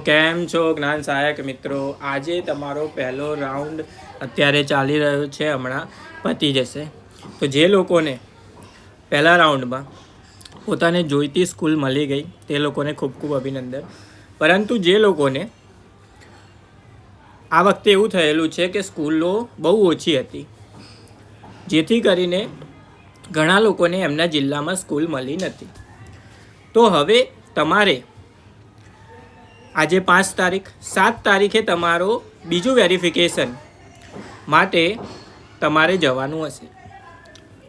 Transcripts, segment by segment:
કેમ છો જ્ઞાન સહાયક મિત્રો? આજે તમારો પહેલો રાઉન્ડ અત્યારે ચાલી રહ્યો છે, હમણાં પતી જશે. તો જે લોકોને પહેલા રાઉન્ડમાં પોતાને જોઈતી સ્કૂલ મળી ગઈ તે લોકોને ખૂબ ખૂબ અભિનંદન. પરંતુ જે લોકોને આ વખતે એવું થયેલું છે કે સ્કૂલો બહુ ઓછી હતી, જેથી કરીને ઘણા લોકોને એમના જિલ્લામાં સ્કૂલ મળી નથી, તો હવે તમારે આજે 5 તારીખ 7 તારીખે તમારો બીજું વેરિફિકેશન માટે તમારે જવાનું હશે.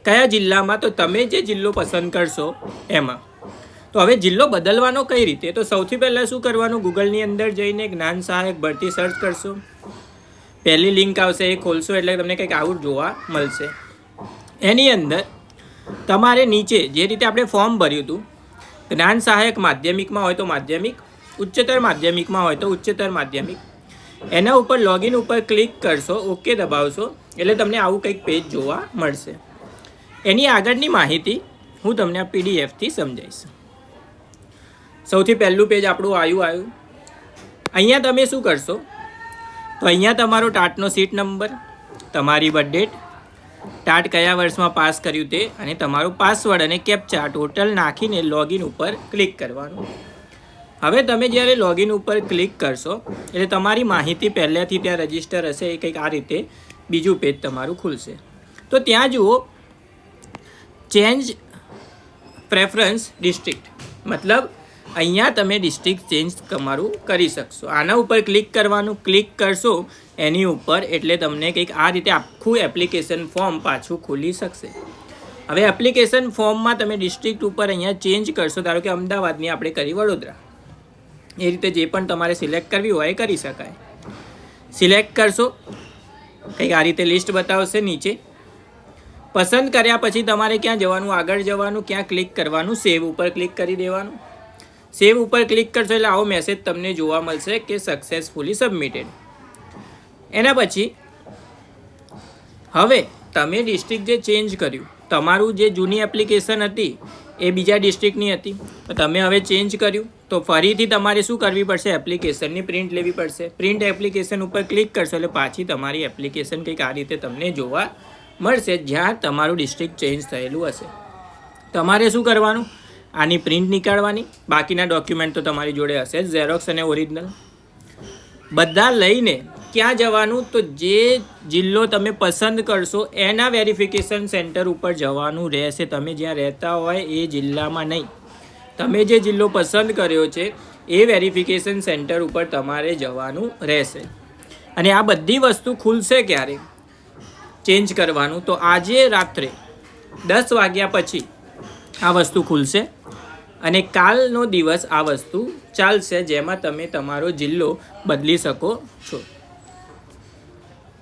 કયા જિલ્લામાં? તો તમે જે જિલ્લો પસંદ કરશો એમાં. તો હવે જિલ્લો બદલવાનો કઈ રીતે? તો સૌથી પહેલાં શું કરવાનું? ગૂગલની અંદર જઈને જ્ઞાન સહાયક ભરતી સર્ચ કરશો, પહેલી લિંક આવશે એ ખોલશો એટલે તમને કંઈક આવું જોવા મળશે. એની અંદર તમારે નીચે જે રીતે આપણે ફોર્મ ભર્યું હતું, જ્ઞાન સહાયક માધ્યમિકમાં હોય તો માધ્યમિક, ઉચ્ચતર માધ્યમિકમાં હોય તો ઉચ્ચતર માધ્યમિક, એના ઉપર લોગિન ઉપર ક્લિક કરશો, ઓકે દબાવશો એટલે તમને આવું કંઈક પેજ જોવા મળશે. એની આગળની માહિતી હું તમને આ પીડીએફથી સમજાવીશ. સૌથી પહેલું પેજ આપણું આવ્યું. અહીંયા તમે શું કરશો? તો અહીંયા તમારો ટાટનો સીટ નંબર, તમારી બર્થડેટ, ટાટ કયા વર્ષમાં પાસ કર્યું તે, અને તમારો પાસવર્ડ અને કેપ્ચા ટોટલ નાખીને લોગિન ઉપર ક્લિક કરવાનું. હવે તમે જ્યારે લોગિન ઉપર ક્લિક કરશો એટલે તમારી માહિતી પહેલેથી ત્યાં રજિસ્ટર હશે, એ કંઈક આ રીતે બીજું પેજ તમારું ખુલશે. તો ત્યાં જુઓ ચેન્જ પ્રેફરન્સ ડિસ્ટ્રિક્ટ, મતલબ અહીંયા તમે ડિસ્ટ્રિક્ટ ચેન્જ તમારું કરી શકશો. આના ઉપર ક્લિક કરવાનું, ક્લિક કરશો એની ઉપર એટલે તમને કંઈક આ રીતે આખું એપ્લિકેશન ફોર્મ પાછું ખુલી શકશે. હવે એપ્લિકેશન ફોર્મમાં તમે ડિસ્ટ્રિક્ટ ઉપર અહીંયા ચેન્જ કરશો, ધારો કે અમદાવાદની આપણે કરી વડોદરા, એ રીતે જે પણ તમારે સિલેક્ટ કરવી હોય એ કરી શકાય. સિલેક્ટ કરશો, કંઈક આ રીતે લિસ્ટ બતાવશે નીચે. પસંદ કર્યા પછી તમારે ક્યાં જવાનું? આગળ જવાનું, ક્યાં ક્લિક કરવાનું? સેવ ઉપર ક્લિક કરી દેવાનું. સેવ ઉપર ક્લિક કરશો એટલે આવો મેસેજ તમને જોવા મળશે કે સક્સેસફુલી સબમિટેડ. એના પછી હવે તમે ડિસ્ટ્રિક્ટ જે ચેન્જ કર્યું, તમારું જે જૂની એપ્લિકેશન હતી એ બીજા ડિસ્ટ્રિક્ટની હતી, તો તમે હવે ચેન્જ કર્યું તો ફરીથી તમારે શું કરવી પડશે? એપ્લિકેશનની પ્રિન્ટ લેવી પડશે. પ્રિન્ટ એપ્લિકેશન ઉપર ક્લિક કરશો એટલે પાછી તમારી એપ્લિકેશન કંઈક આ રીતે તમને જોવા મળશે, જ્યાં તમારું ડિસ્ટ્રિક્ટ ચેન્જ થયેલું હશે. તમારે શું કરવાનું? આની પ્રિન્ટ નીકાળવાની. બાકીના ડોક્યુમેન્ટ તો તમારી જોડે હશે જ, ઝેરોક્સ અને ઓરિજિનલ બધા લઈને ક્યાં જવાનું? તો જે જિલ્લો તમે પસંદ કરશો એના વેરિફિકેશન સેન્ટર ઉપર જવાનું રહેશે. તમે જ્યાં રહેતા હોય એ જિલ્લામાં નહીં, તમે જે જિલ્લો પસંદ કર્યો છે એ વેરિફિકેશન સેન્ટર ઉપર તમારે જવાનું રહેશે. અને આ બધી વસ્તુ ખુલશે ક્યારે ચેન્જ કરવાનું? તો આજે રાત્રે 10 વાગ્યા પછી આ વસ્તુ ખુલશે અને કાલનો દિવસ આ વસ્તુ ચાલશે, જેમાં તમે તમારો જિલ્લો બદલી શકો છો.